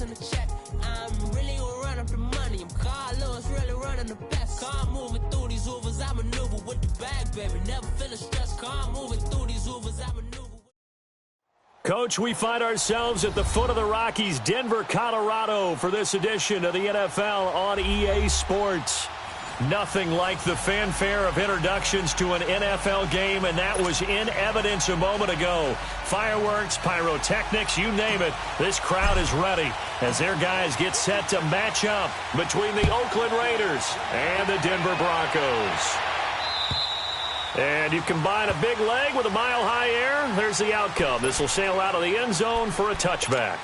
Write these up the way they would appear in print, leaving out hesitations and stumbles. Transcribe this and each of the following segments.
in the check. I'm really gonna run up the money. I'm Carlos, really running the best. Car moving through these Ubers, I maneuver with the bag, baby. Never feeling stressed. Car moving through these Ubers, I maneuver. Coach, we find ourselves at the foot of the Rockies, Denver, Colorado, for this edition of the NFL on EA Sports. Nothing like the fanfare of introductions to an NFL game, and that was in evidence a moment ago. Fireworks, pyrotechnics, you name it. This crowd is ready as their guys get set to match up between the Oakland Raiders and the Denver Broncos. And you combine a big leg with a mile-high air, there's the outcome. This will sail out of the end zone for a touchback.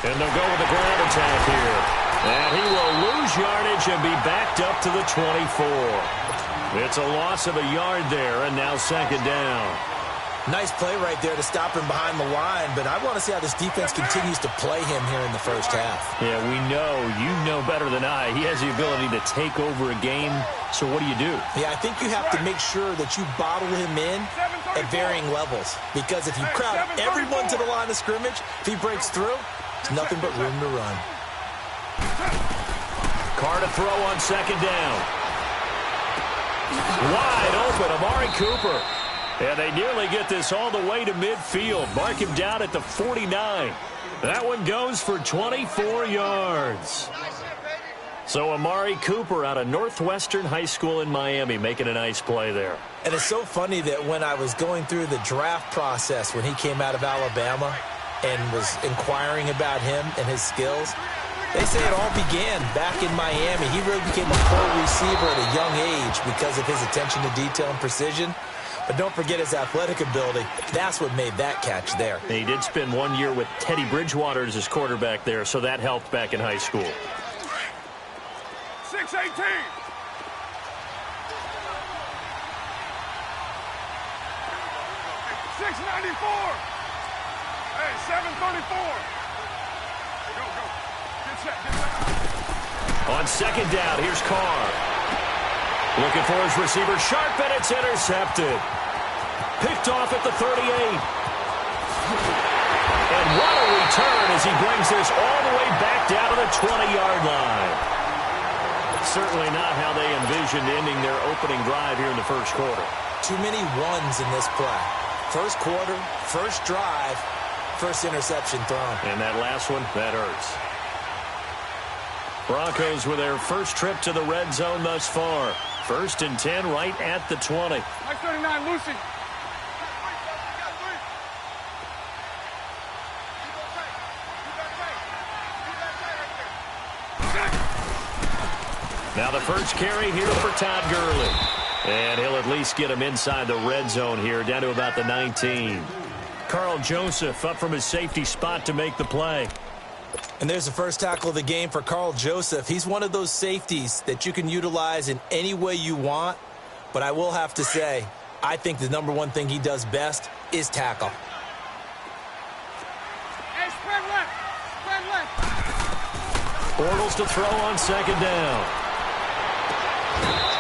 And they'll go with the ground attack here. And he will lose yardage and be backed up to the 24. It's a loss of a yard there, and now second down. Nice play right there to stop him behind the line, but I want to see how this defense continues to play him here in the first half. Yeah, we know. You know better than I. He has the ability to take over a game, so what do you do? Yeah, I think you have to make sure that you bottle him in at varying levels, because if you crowd everyone to the line of scrimmage, if he breaks through, it's nothing but room to run. Carr to throw on second down. Wide open, Amari Cooper. And they nearly get this all the way to midfield. Mark him down at the 49. That one goes for 24 yards. So Amari Cooper out of Northwestern High School in Miami making a nice play there. And it's so funny that when I was going through the draft process when he came out of Alabama and was inquiring about him and his skills, they say it all began back in Miami. He really became a pro receiver at a young age because of his attention to detail and precision. But don't forget his athletic ability. That's what made that catch there. He did spend 1 year with Teddy Bridgewater as his quarterback there, so that helped back in high school. 6-18. 694. Hey, 734. Go. Get set. On second down, here's Carr. Looking for his receiver, sharp, and it's intercepted. Picked off at the 38. And what a return as he brings this all the way back down to the 20-yard line. Certainly not how they envisioned ending their opening drive here in the first quarter. Too many ones in this play. First quarter, first drive, first interception thrown. And that last one, that hurts. Broncos with their first trip to the red zone thus far. First and 10 right at the 20. Mike 39, Lucy. Now the first carry here for Todd Gurley. And he'll at least get him inside the red zone here, down to about the 19. Carl Joseph up from his safety spot to make the play. And there's the first tackle of the game for Carl Joseph. He's one of those safeties that you can utilize in any way you want. But I will have to say, I think the number one thing he does best is tackle. Hey, spread left. Bortles to throw on second down.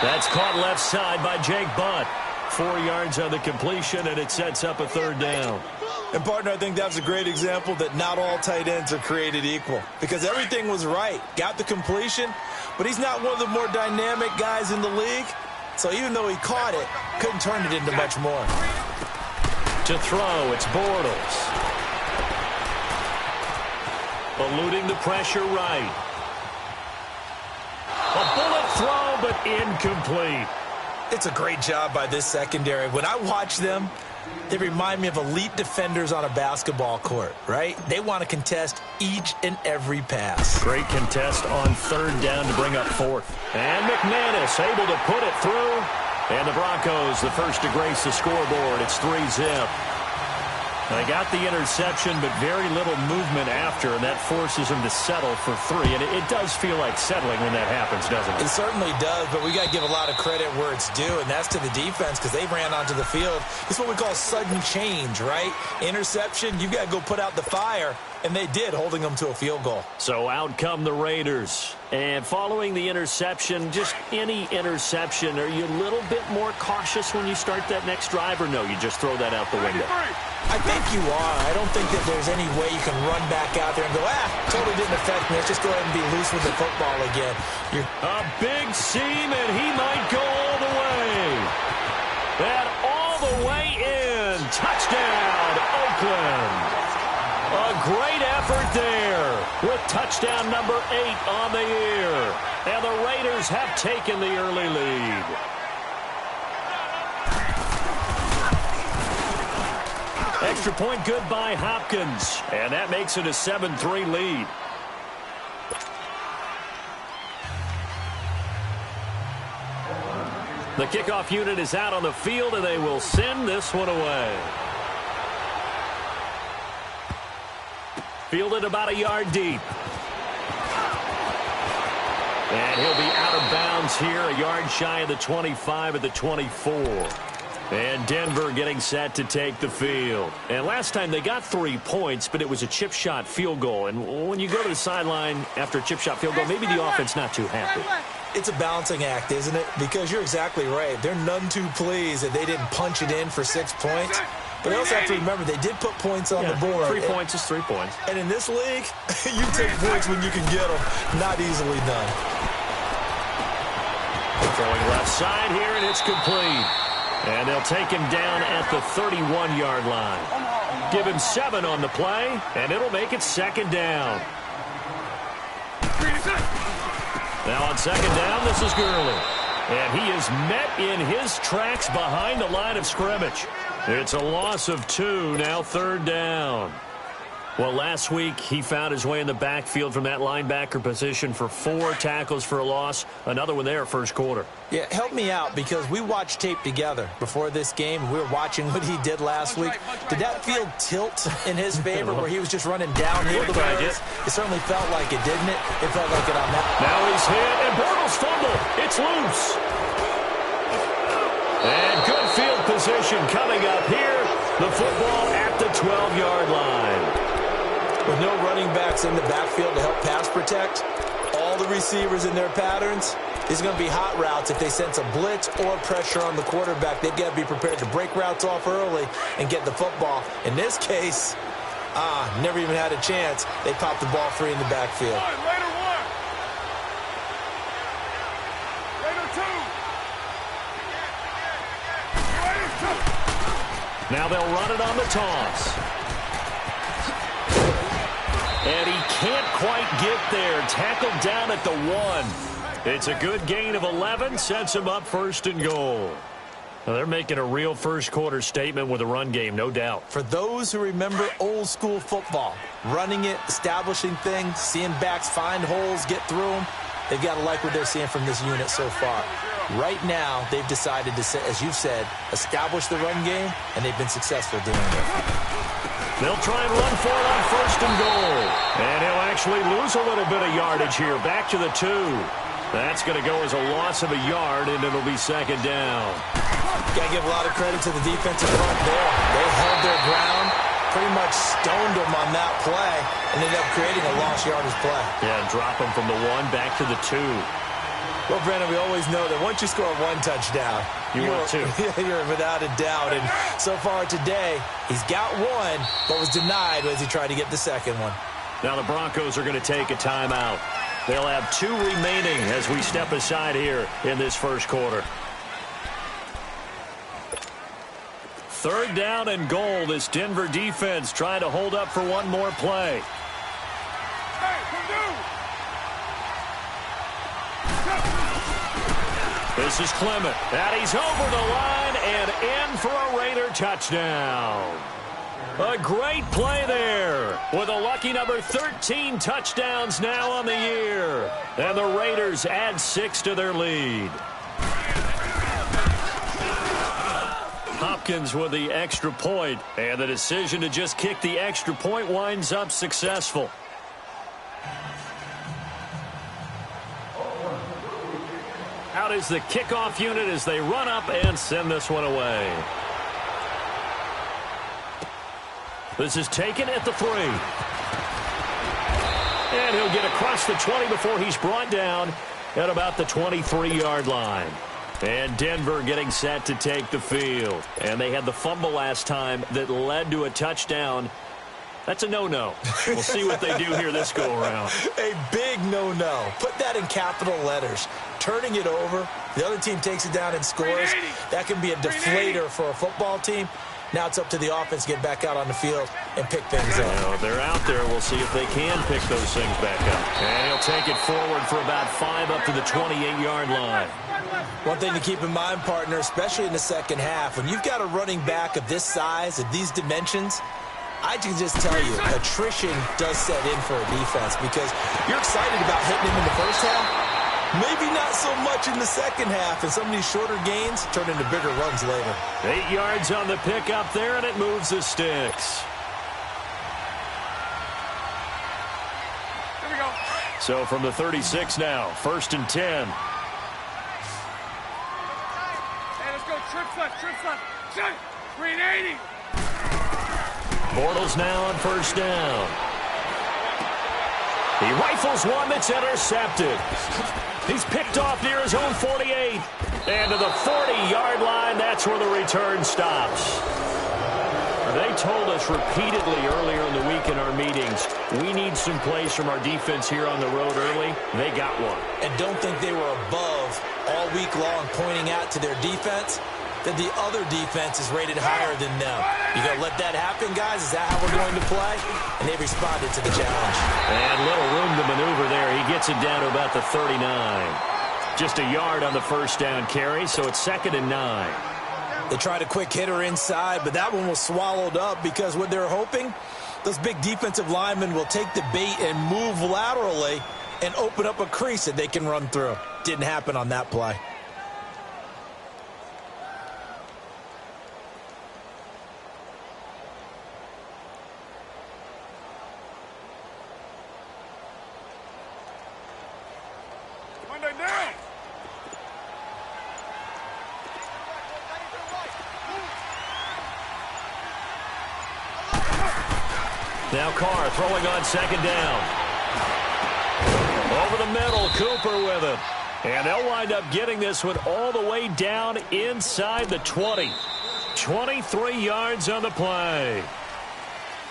That's caught left side by Jake Butt. 4 yards on the completion, and it sets up a third down. And, partner, I think that's a great example that not all tight ends are created equal. Because everything was right. Got the completion, but he's not one of the more dynamic guys in the league. So even though he caught it, couldn't turn it into much more. To throw, it's Bortles. Eluding the pressure right. A bullet throw, but incomplete. It's a great job by this secondary. When I watch them, they remind me of elite defenders on a basketball court, right? They want to contest each and every pass. Great contest on third down to bring up fourth. And McManus able to put it through. And the Broncos, the first to grace the scoreboard. It's 3-zip. They got the interception, but very little movement after, and that forces them to settle for 3. And it does feel like settling when that happens, doesn't it? It certainly does, but we got to give a lot of credit where it's due, and that's to the defense because they ran onto the field. It's what we call sudden change, right? Interception, you got to go put out the fire, and they did, holding them to a field goal. So out come the Raiders. And following the interception, just any interception, are you a little bit more cautious when you start that next drive, or no, you just throw that out the window? I think you are. I don't think that there's any way you can run back out there and go, totally didn't affect me. Let's just go ahead and be loose with the football again. A big seam, and he might go all the way. That all the way in. Touchdown, Oakland. A great effort there with touchdown number 8 on the year. And the Raiders have taken the early lead. Extra point good by Hopkins. And that makes it a 7-3 lead. The kickoff unit is out on the field, and they will send this one away. Fielded about a yard deep. And he'll be out of bounds here, a yard shy of the 25 at the 24. And Denver getting set to take the field. And last time they got 3 points, but it was a chip shot field goal. And when you go to the sideline after a chip shot field goal, maybe the offense not too happy. It's a balancing act, isn't it? Because you're exactly right. They're none too pleased that they didn't punch it in for 6 points. But they also have to remember they did put points on the board. 3 points is 3 points. And in this league, you take points when you can get them. Not easily done. Throwing left side here, and it's complete. And they'll take him down at the 31-yard line. Give him 7 on the play, and it'll make it 2nd down. Now on 2nd down, this is Gurley. And he is met in his tracks behind the line of scrimmage. It's a loss of 2, now 3rd down. Well, last week he found his way in the backfield from that linebacker position for 4 tackles for a loss. Another one there, first quarter. Yeah, help me out because we watched tape together before this game. We were watching what he did last week. Did that field tilt in his favor where he was just running downhill? It certainly felt like it, didn't it? It felt like it on that. Now he's hit, and Bortles fumble. It's loose. And good field position coming up here. The football at the 12-yard line. With no running backs in the backfield to help pass protect, all the receivers in their patterns, these are going to be hot routes. If they sense a blitz or pressure on the quarterback, they've got to be prepared to break routes off early and get the football. In this case, never even had a chance. They popped the ball free in the backfield. Raider 1. Raider 2. Now they'll run it on the toss. And he can't quite get there. Tackled down at the 1. It's a good gain of 11. Sets him up 1st and goal. Now they're making a real first quarter statement with a run game, no doubt. For those who remember old school football, running it, establishing things, seeing backs find holes, get through them, they've got to like what they're seeing from this unit so far. Right now, they've decided to, as you said, establish the run game, and they've been successful doing it. They'll try and run for it on 1st and goal. And he'll actually lose a little bit of yardage here. Back to the 2. That's going to go as a loss of a yard, and it'll be 2nd down. Got to give a lot of credit to the defensive front there. They held their ground, pretty much stoned them on that play, and ended up creating a lost yardage play. Yeah, drop them from the 1 back to the 2. Well, Brandon, we always know that once you score 1 touchdown, you're 2. You're without a doubt. And so far today, he's got 1, but was denied as he tried to get the 2nd one. Now the Broncos are going to take a timeout. They'll have 2 remaining as we step aside here in this first quarter. 3rd down and goal. This Denver defense trying to hold up for one more play. This is Clement. And he's over the line and in for a Raider touchdown. A great play there with a lucky number 13 touchdowns now on the year. And the Raiders add 6 to their lead. Hopkins with the extra point, and the decision to just kick the extra point winds up successful. Out is the kickoff unit as they run up and send this one away. This is taken at the 3. And he'll get across the 20 before he's brought down at about the 23-yard line. And Denver getting set to take the field. And they had the fumble last time that led to a touchdown. That's a no-no. We'll see what they do here this go-around. A big no-no. Put that in capital letters. Turning it over, the other team takes it down and scores. That can be a deflator for a football team. Now it's up to the offense to get back out on the field and pick things up. Well, they're out there. We'll see if they can pick those things back up. And he'll take it forward for about 5 up to the 28-yard line. One thing to keep in mind, partner, especially in the second half, when you've got a running back of this size, of these dimensions, I can just tell you, attrition does set in for a defense because you're excited about hitting him in the first half. Maybe not so much in the second half, and some of these shorter gains turn into bigger runs later. 8 yards on the pickup there, and it moves the sticks. Here we go. So from the 36 now, 1st and 10. Hey, let's go. Trips left, trips left. Shut it. 380. Bortles now on 1st down. He rifles one that's intercepted. He's picked off near his own 48. And to the 40-yard line, that's where the return stops. They told us repeatedly earlier in the week in our meetings, we need some plays from our defense here on the road early. They got one. And don't think they were above all week long pointing out to their defense that the other defense is rated higher than them. You going to let that happen, guys? Is that how we're going to play? And they responded to the challenge. And little room to maneuver there. He gets it down to about the 39. Just a yard on the 1st down carry, so it's 2nd and 9. They tried a quick hitter inside, but that one was swallowed up because what they're hoping, those big defensive linemen will take the bait and move laterally and open up a crease that they can run through. Didn't happen on that play. Monday down. Now Carr throwing on 2nd down. Over the middle, Cooper with it. And they'll wind up getting this one all the way down inside the 20. 23 yards on the play.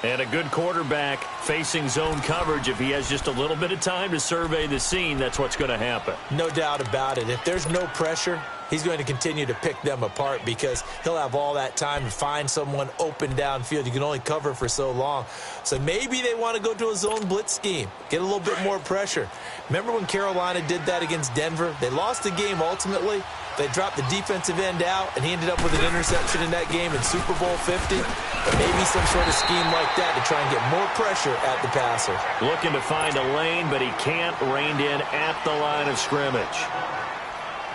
And a good quarterback facing zone coverage. If he has just a little bit of time to survey the scene, that's what's going to happen. No doubt about it. If there's no pressure, he's going to continue to pick them apart because he'll have all that time to find someone open downfield. You can only cover for so long. So maybe they want to go to a zone blitz scheme, get a little bit more pressure. Remember when Carolina did that against Denver? They lost the game ultimately. They dropped the defensive end out, and he ended up with an interception in that game in Super Bowl 50. But maybe some sort of scheme like that to try and get more pressure at the passer. Looking to find a lane, but he can't. Reined in at the line of scrimmage.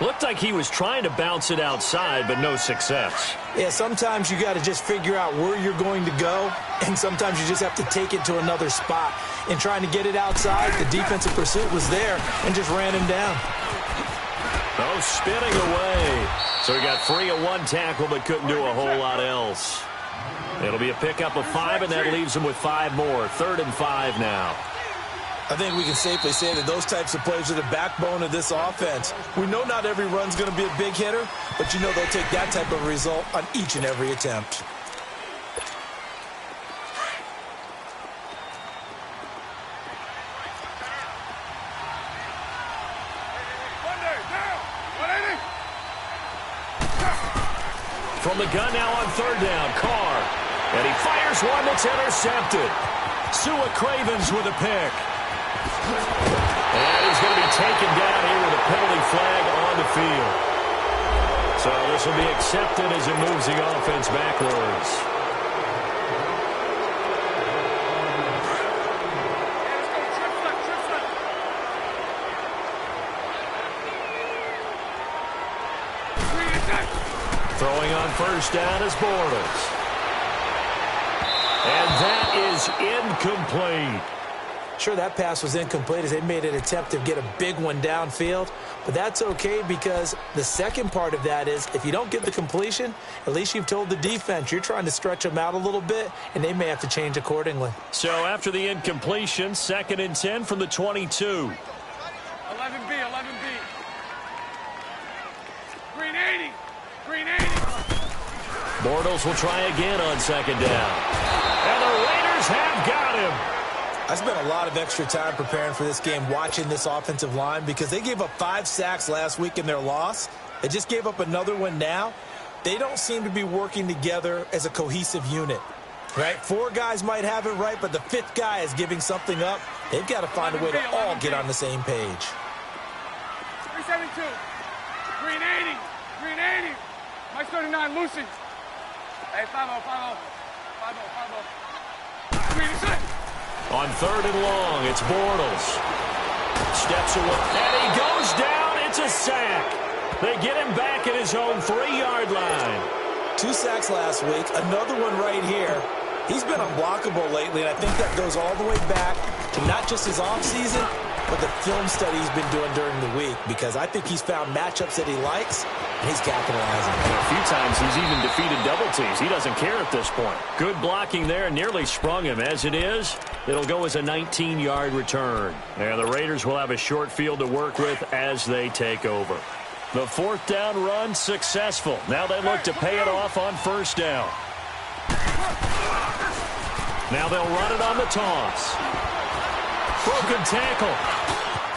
Looked like he was trying to bounce it outside, but no success. Yeah, sometimes you got to just figure out where you're going to go, and sometimes you just have to take it to another spot. In trying to get it outside, the defensive pursuit was there and just ran him down. Oh, spinning away. So he got free of one tackle, but couldn't do a whole lot else. It'll be a pickup of 5, and that leaves him with 5 more. 3rd and 5 now. I think we can safely say that those types of plays are the backbone of this offense. We know not every run's going to be a big hitter, but you know they'll take that type of result on each and every attempt. Monday down. 180. From the gun now on 3rd down, Carr. And he fires one that's intercepted. Sua Cravens with a pick. And he's going to be taken down here with a penalty flag on the field. So this will be accepted as it moves the offense backwards. Throwing on first down is Bortles. And that is incomplete. Sure, that pass was incomplete as they made an attempt to get a big one downfield. But that's okay because the second part of that is if you don't get the completion, at least you've told the defense you're trying to stretch them out a little bit, and they may have to change accordingly. So after the incompletion, 2nd and 10 from the 22. 11B, 11B. Green 80. Green 80. Bortles will try again on 2nd down. And the Raiders have got him. I spent a lot of extra time preparing for this game watching this offensive line because they gave up 5 sacks last week in their loss. They just gave up another one now. They don't seem to be working together as a cohesive unit, right? 4 guys might have it right, but the 5th guy is giving something up. They've got to find a way to all get on the same page. 372. Green 80. Green 80. Mike 39, Lucy. Hey, 5-0, 5-0. 5-0, 5-0. Green 6. On 3rd and long, it's Bortles. Steps away, and he goes down. It's a sack. They get him back at his own 3-yard line. 2 sacks last week, another one right here. He's been unblockable lately, and I think that goes all the way back to not just his offseason, but the film study he's been doing during the week, because I think he's found matchups that he likes, and he's capitalizing. And a few times he's even defeated double teams. He doesn't care at this point. Good blocking there, nearly sprung him. As it is, it'll go as a 19-yard return. And the Raiders will have a short field to work with as they take over. The 4th down run successful. Now they look to pay it off on 1st down. Now they'll run it on the toss. Broken tackle.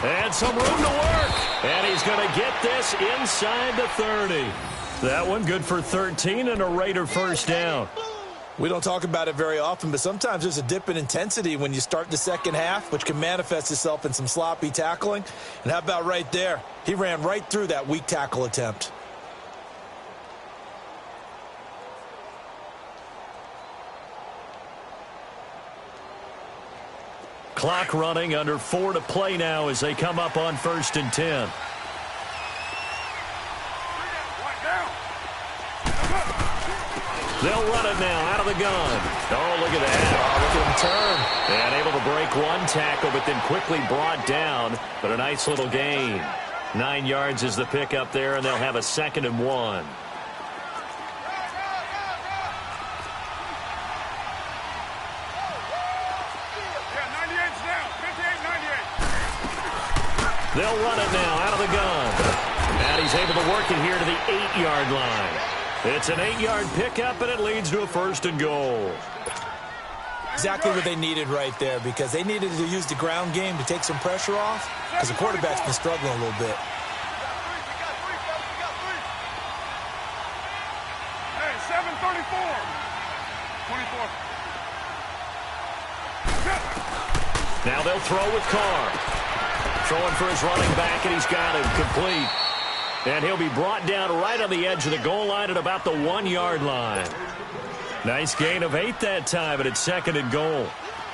And some room to work. And he's going to get this inside the 30. That one good for 13 and a Raider 1st down. We don't talk about it very often, but sometimes there's a dip in intensity when you start the second half, which can manifest itself in some sloppy tackling. And how about right there? He ran right through that weak tackle attempt. Clock running, under 4 to play now as they come up on 1st and 10. They'll run it now out of the gun. Oh, look at that. Oh, look at him turn. And able to break one tackle, but then quickly brought down. But a nice little gain. 9 yards is the pickup there, and they'll have a 2nd and 1. They'll run it now out of the gun. And he's able to work it here to the 8-yard line. It's an 8-yard pickup, and it leads to a 1st and goal. Exactly what they needed right there, because they needed to use the ground game to take some pressure off, because the quarterback's been struggling a little bit. Hey, 7:34. 24. Now they'll throw with Carr. Throwing for his running back, and he's got him complete. And he'll be brought down right on the edge of the goal line at about the 1-yard line. Nice gain of 8 that time, but it's 2nd and goal.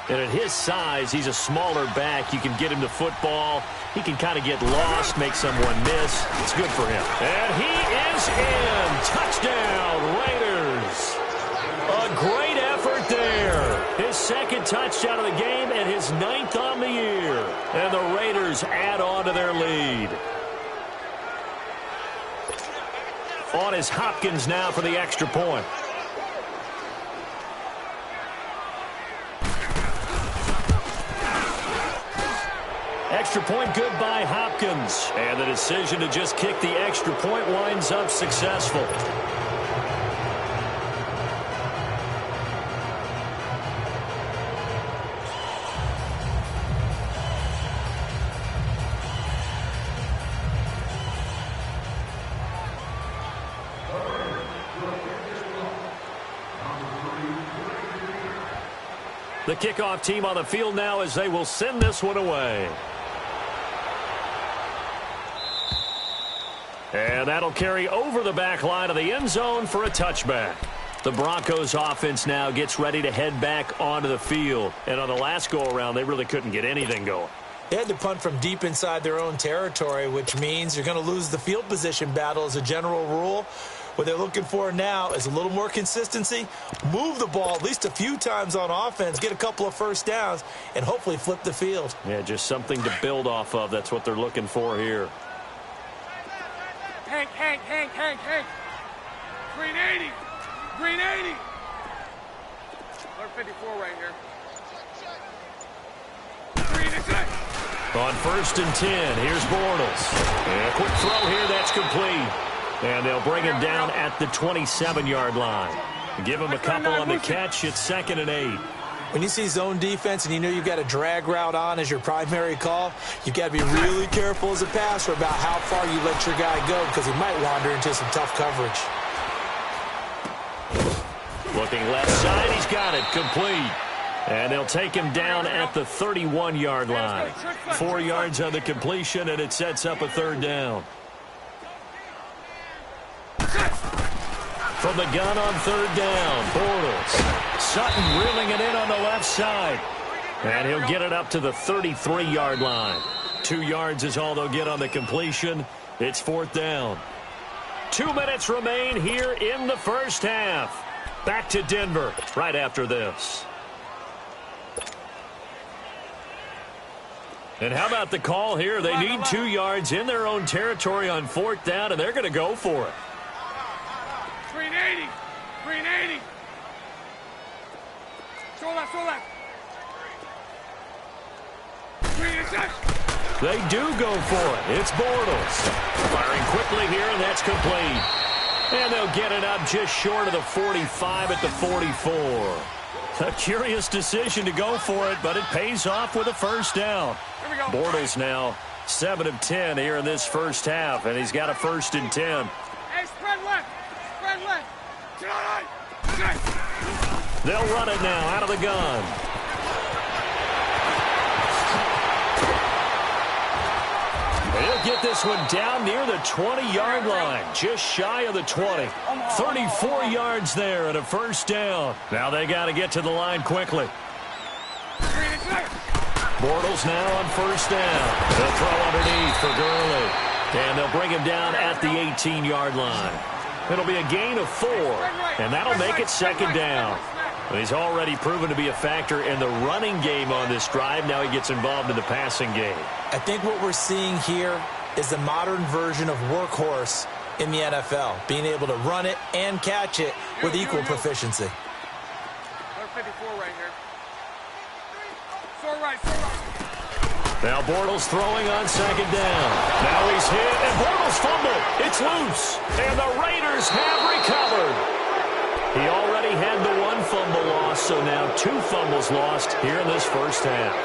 And at his size, he's a smaller back. You can get him to football. He can kind of get lost, make someone miss. It's good for him. And he is in. Touchdown, Raiders. A great effort there. His 2nd touchdown of the game and his 9th on the year. And the Raiders add on to their lead. On is Hopkins now for the extra point. Extra point good by Hopkins. And the decision to just kick the extra point winds up successful. The kickoff team on the field now as they will send this one away. And that'll carry over the back line of the end zone for a touchback. The Broncos offense now gets ready to head back onto the field. And on the last go-around, they really couldn't get anything going. They had to punt from deep inside their own territory, which means you're going to lose the field position battle as a general rule, What they're looking for now is a little more consistency, move the ball at least a few times on offense, get a couple of first downs, and hopefully flip the field. Yeah, just something to build off of. That's what they're looking for here. Hank. 380. 380. 54 right here. 386. On 1st and 10, here's Bortles. And a quick throw here, that's complete. And they'll bring him down at the 27-yard line. Give him a couple on the catch. It's 2nd and 8. When you see zone defense and you know you've got a drag route on as your primary call, you've got to be really careful as a passer about how far you let your guy go because he might wander into some tough coverage. Looking left side, he's got it, complete. And they'll take him down at the 31-yard line. 4 yards on the completion, and it sets up a 3rd down. From the gun on 3rd down, Bortles. Sutton reeling it in on the left side. And he'll get it up to the 33-yard line. 2 yards is all they'll get on the completion. It's 4th down. 2 minutes remain here in the first half. Back to Denver right after this. And how about the call here? They need 2 yards in their own territory on 4th down, and they're going to go for it. 380. 380. Show left. 386. They do go for it. It's Bortles. Firing quickly here, and that's complete. And they'll get it up just short of the 45 at the 44. A curious decision to go for it, but it pays off with a 1st down. Bortles now 7 of 10 here in this first half, and he's got a 1st and 10. Hey, spread left. They'll run it now out of the gun. He'll get this one down near the 20-yard line, just shy of the 20. 34 yards there and a 1st down. Now they got to get to the line quickly. Bortles now on 1st down. They'll throw underneath for Gurley. And they'll bring him down at the 18-yard line. It'll be a gain of 4, and that'll make it 2nd down. He's already proven to be a factor in the running game on this drive. Now he gets involved in the passing game. I think what we're seeing here is the modern version of workhorse in the NFL, being able to run it and catch it with equal proficiency. 54 right here. So right. Now Bortles throwing on 2nd down. Now he's hit, and Bortles fumbled. It's loose, and the Raiders have recovered. He already had the 1 fumble loss, so now 2 fumbles lost here in this first half.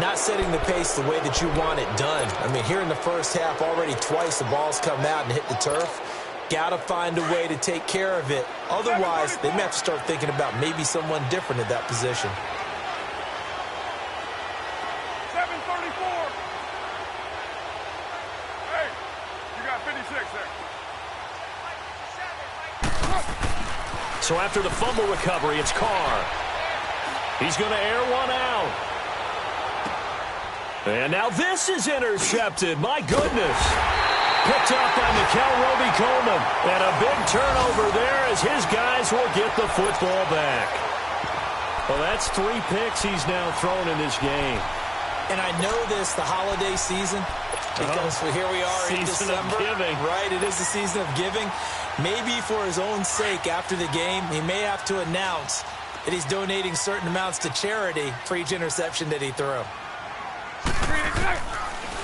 Not setting the pace the way that you want it done. I mean, here in the first half, already twice the ball's come out and hit the turf. Got to find a way to take care of it. Otherwise, they may have to start thinking about maybe someone different at that position. 734. Hey, you got 56 there. So after the fumble recovery, it's Carr. He's going to air one out. And now this is intercepted. My goodness. Picked up by Mikel Roby-Coleman. And a big turnover there as his guys will get the football back. Well, that's 3 picks he's now thrown in this game. And I know this, the holiday season, because here we are in December. Season of giving. Right, it is the season of giving. Maybe for his own sake after the game, he may have to announce that he's donating certain amounts to charity for each interception that he threw.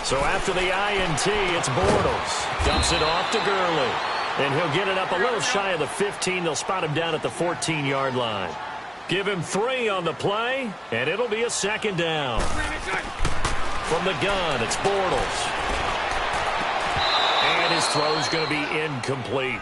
So after the INT, it's Bortles. Dumps it off to Gurley. And he'll get it up a little shy of the 15. They'll spot him down at the 14-yard line. Give him 3 on the play, and it'll be a 2nd down. From the gun, it's Bortles. And his throw's going to be incomplete.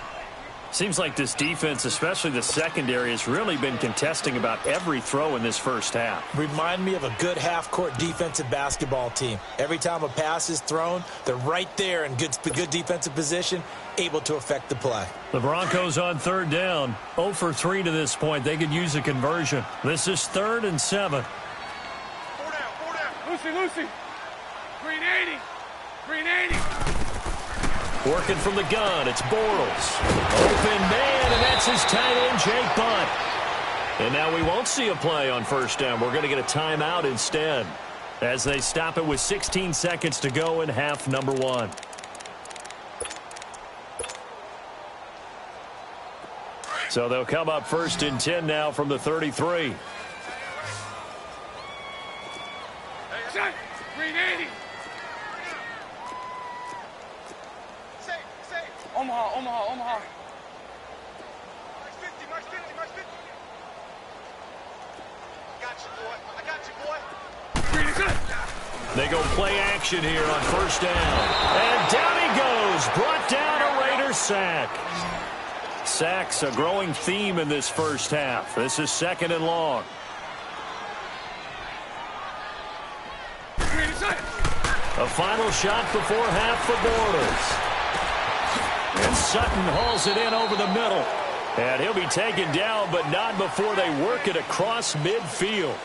Seems like this defense, especially the secondary, has really been contesting about every throw in this first half. Remind me of a good half-court defensive basketball team. Every time a pass is thrown, they're right there in good defensive position, able to affect the play. The Broncos on 3rd down. 0 for 3 to this point. They could use a conversion. This is 3rd and 7. 4 down. Lucy. 380. Working from the gun, it's Bortles. Open man, and that's his tight end, Jake Butt. And now we won't see a play on first down. We're going to get a timeout instead as they stop it with 16 seconds to go in half number 1. So they'll come up first and 10 now from the 33. Set. 380. Omaha. Max 50. I got you, boy. They go play action here on first down. And down he goes. Brought down a Raider sack. Sacks a growing theme in this first half. This is 2nd and long. A final shot before half for Bortles. And Sutton hauls it in over the middle. And he'll be taken down, but not before they work it across midfield.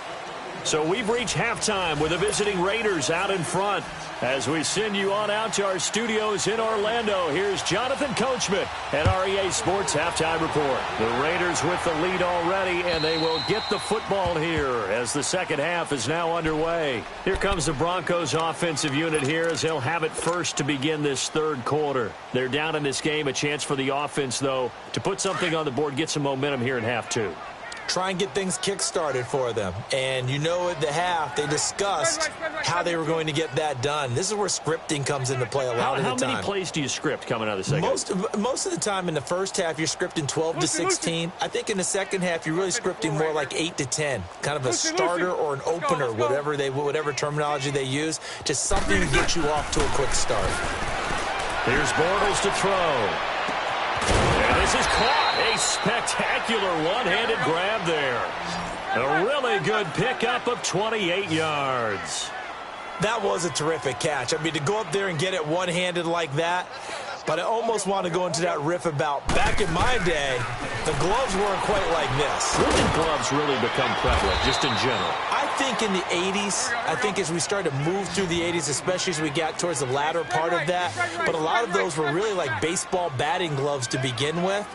So we've reached halftime with the visiting Raiders out in front. As we send you on out to our studios in Orlando, here's Jonathan Coachman at REA Sports Halftime Report. The Raiders with the lead already, and they will get the football here as the second half is now underway. Here comes the Broncos offensive unit here as they'll have it first to begin this third quarter. They're down in this game. A chance for the offense, though, to put something on the board, get some momentum here in half 2. Try and get things kick-started for them. And you know at the half, they discussed how they were going to get that done. This is where scripting comes into play a lot of the time. How many plays do you script coming out of the second? Most of the time in the first half, you're scripting 12 to 16. I think in the second half, you're really scripting more like 8 to 10. Kind of a starter or an opener, whatever terminology they use. Just something to get you off to a quick start. Here's Bortles to throw. And this is caught. A spectacular one-handed grab there. A really good pickup of 28 yards. That was a terrific catch. I mean, to go up there and get it one-handed like that, but I almost want to go into that riff about back in my day, the gloves weren't quite like this. When did gloves really become prevalent, just in general? I think in the 80s, I think as we started to move through the 80s, especially as we got towards the latter part of that, but a lot of those were really like baseball batting gloves to begin with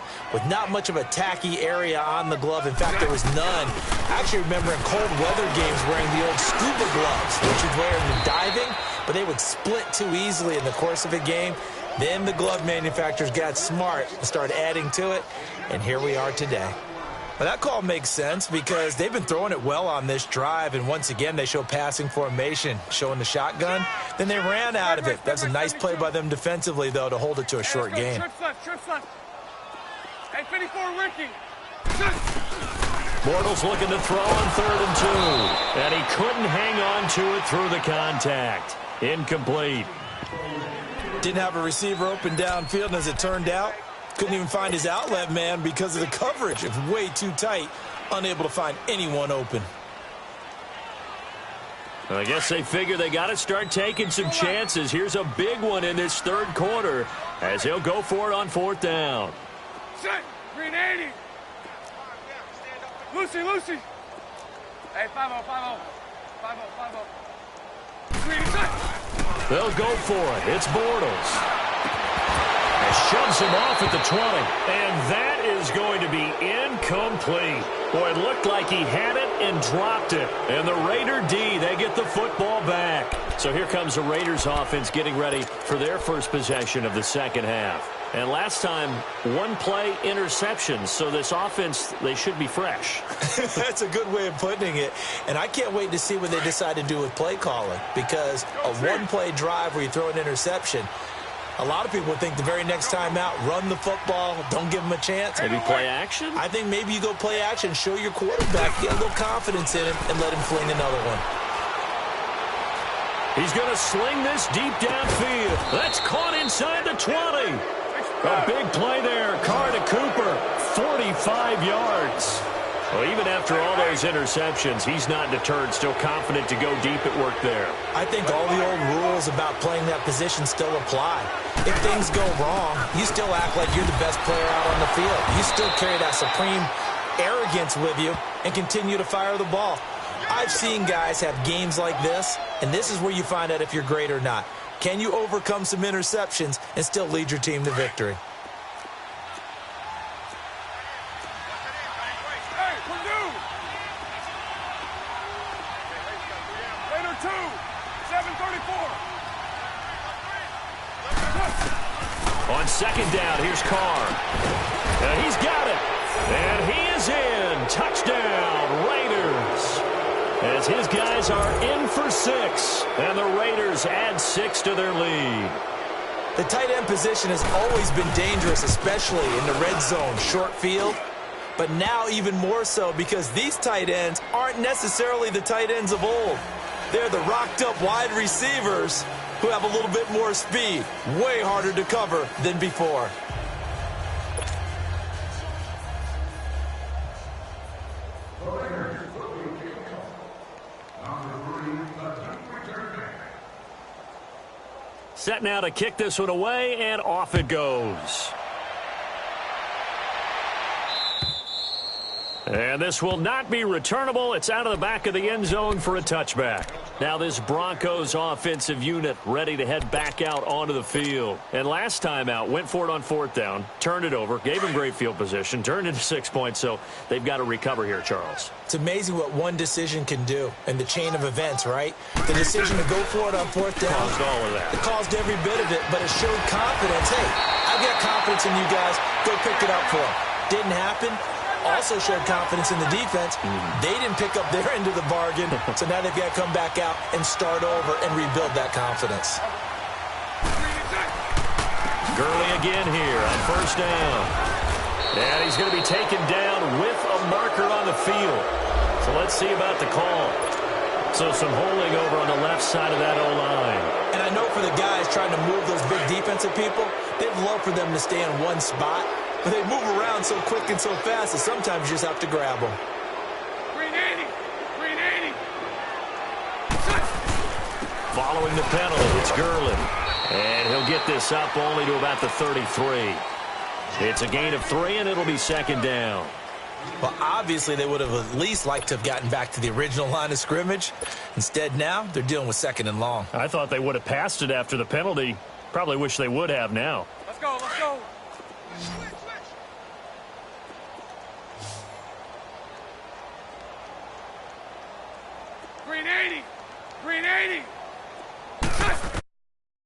not much of a tacky area on the glove. In fact, there was none. I actually remember in cold weather games wearing the old scuba gloves, which you'd wear in diving, but they would split too easily in the course of a game. Then the glove manufacturers got smart and started adding to it, and here we are today. Well, that call makes sense because they've been throwing it well on this drive, and once again they show passing formation, showing the shotgun. Then they ran out of it. That's a nice play by them defensively, though, to hold it to a short gain. Trips left. Hey, 54, Ricky. Bortles looking to throw on 3rd and 2, and he couldn't hang on to it through the contact. Incomplete. Didn't have a receiver open downfield, and as it turned out, couldn't even find his outlet man because of the coverage. It was way too tight, unable to find anyone open. I guess they figure they got to start taking some chances. Here's a big one in this third quarter as he'll go for it on 4th down. Set. 380. Lucy. Hey, 5-0. 380, set. They'll go for it. It's Bortles. Shoves him off at the 20. And that is going to be incomplete. Boy, it looked like he had it and dropped it. And the Raider D, they get the football back. So here comes the Raiders offense getting ready for their first possession of the second half. And last time, one play interceptions. So this offense, they should be fresh. That's a good way of putting it. And I can't wait to see what they decide to do with play calling. Because a one-play drive where you throw an interception, a lot of people would think the very next time out, run the football, don't give them a chance. Maybe play action? I think maybe you go play action, show your quarterback, get a little confidence in him, and let him fling another one. He's going to sling this deep downfield. That's caught inside the 20. A big play there. Carr to Cooper, 45 yards. Well, even after all those interceptions, he's not deterred, still confident to go deep at work there. I think all the old rules about playing that position still apply. If things go wrong, you still act like you're the best player out on the field. You still carry that supreme arrogance with you and continue to fire the ball. I've seen guys have games like this, and this is where you find out if you're great or not. Can you overcome some interceptions and still lead your team to victory? Hey, Purdue! Later 2, 7:34. On second down, here's Carr. He's got it. And he is in. Touchdown, Raiders. As his guys are in for 6. And the Raiders add 6 to their lead. The tight end position has always been dangerous, especially in the red zone, short field. But now even more so because these tight ends aren't necessarily the tight ends of old. They're the rocked-up wide receivers who have a little bit more speed. Way harder to cover than before. Set now to kick this one away, and off it goes. And this will not be returnable. It's out of the back of the end zone for a touchback. Now this Broncos offensive unit ready to head back out onto the field. And last time out, went for it on 4th down, turned it over, gave him great field position, turned into 6 points, so they've got to recover here, Charles. It's amazing what one decision can do in the chain of events, right? The decision to go for it on 4th down. Caused all of that. It caused every bit of it, but it showed confidence. Hey, I've got confidence in you guys. Go pick it up for them. Didn't happen. Also showed confidence in the defense. They didn't pick up their end of the bargain, so now they've got to come back out and start over and rebuild that confidence. Gurley again here on 1st down. And he's going to be taken down with a marker on the field. So let's see about the call. So some holding over on the left side of that O-line. And I know for the guys trying to move those big defensive people, they'd love for them to stay in one spot. But they move around so quick and so fast that sometimes you just have to grab them. 380. 380. Following the penalty, it's Gurley. And he'll get this up only to about the 33. It's a gain of 3, and it'll be 2nd down. Well, obviously, they would have at least liked to have gotten back to the original line of scrimmage. Instead, now, they're dealing with 2nd and long. I thought they would have passed it after the penalty. Probably wish they would have now. Let's go, let's go. 380. 380.